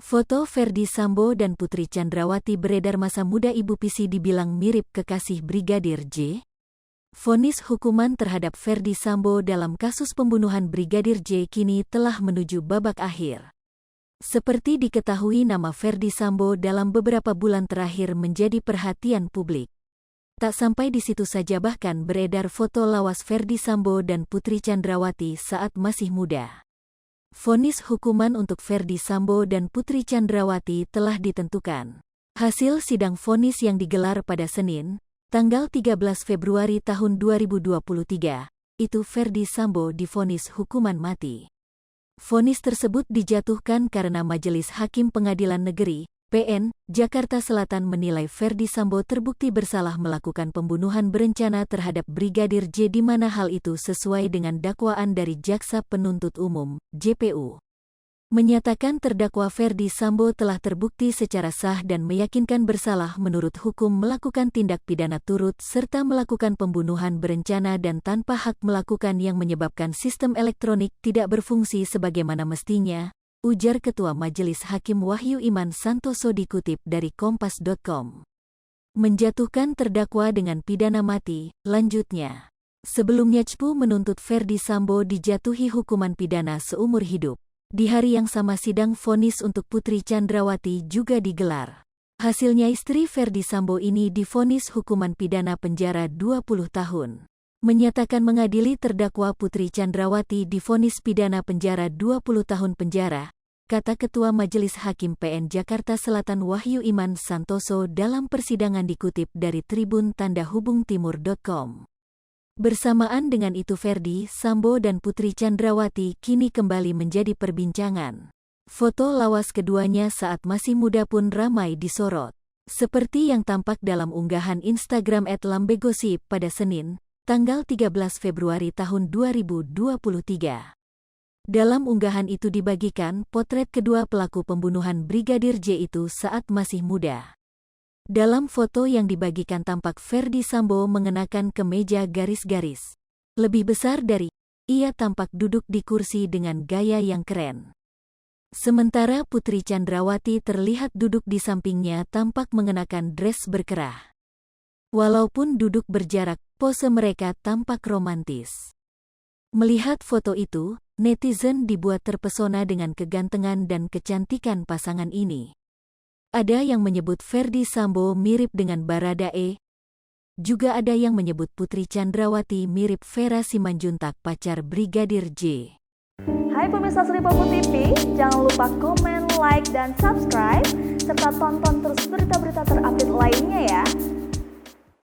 Foto Ferdy Sambo dan Putri Chandrawati beredar masa muda Ibu Pisi dibilang mirip kekasih Brigadir J. Vonis hukuman terhadap Ferdy Sambo dalam kasus pembunuhan Brigadir J kini telah menuju babak akhir. Seperti diketahui, nama Ferdy Sambo dalam beberapa bulan terakhir menjadi perhatian publik. Tak sampai di situ saja, bahkan beredar foto lawas Ferdy Sambo dan Putri Chandrawati saat masih muda. Vonis hukuman untuk Ferdy Sambo dan Putri Chandrawati telah ditentukan. Hasil sidang vonis yang digelar pada Senin, tanggal 13 Februari tahun 2023, itu Ferdy Sambo divonis hukuman mati. Vonis tersebut dijatuhkan karena Majelis Hakim Pengadilan Negeri PN Jakarta Selatan menilai Ferdy Sambo terbukti bersalah melakukan pembunuhan berencana terhadap Brigadir J, di mana hal itu sesuai dengan dakwaan dari Jaksa Penuntut Umum (JPU). Menyatakan terdakwa Ferdy Sambo telah terbukti secara sah dan meyakinkan bersalah menurut hukum melakukan tindak pidana turut serta melakukan pembunuhan berencana dan tanpa hak melakukan yang menyebabkan sistem elektronik tidak berfungsi sebagaimana mestinya, ujar Ketua Majelis Hakim Wahyu Iman Santoso dikutip dari Kompas.com. Menjatuhkan terdakwa dengan pidana mati, lanjutnya. Sebelumnya JPU menuntut Ferdy Sambo dijatuhi hukuman pidana seumur hidup. Di hari yang sama sidang vonis untuk Putri Chandrawati juga digelar. Hasilnya istri Ferdy Sambo ini divonis hukuman pidana penjara 20 tahun. Menyatakan mengadili terdakwa Putri Chandrawati divonis pidana penjara 20 tahun penjara, kata Ketua Majelis Hakim PN Jakarta Selatan Wahyu Iman Santoso dalam persidangan dikutip dari tribun-timur.com. Bersamaan dengan itu Ferdy Sambo dan Putri Chandrawati kini kembali menjadi perbincangan. Foto lawas keduanya saat masih muda pun ramai disorot. Seperti yang tampak dalam unggahan Instagram @lambegosip pada Senin, tanggal 13 Februari tahun 2023. Dalam unggahan itu dibagikan potret kedua pelaku pembunuhan Brigadir J itu saat masih muda. Dalam foto yang dibagikan tampak Ferdy Sambo mengenakan kemeja garis-garis lebih besar dari ia tampak duduk di kursi dengan gaya yang keren. Sementara Putri Chandrawati terlihat duduk di sampingnya tampak mengenakan dress berkerah. Walaupun duduk berjarak, pose mereka tampak romantis. Melihat foto itu, netizen dibuat terpesona dengan kegantengan dan kecantikan pasangan ini. Ada yang menyebut Ferdy Sambo mirip dengan Baradae. Juga ada yang menyebut Putri Chandrawati mirip Vera Simanjuntak, pacar Brigadir J. Hai pemirsa Sri Popo TV, jangan lupa komen, like, dan subscribe, serta tonton terus berita-berita terupdate lainnya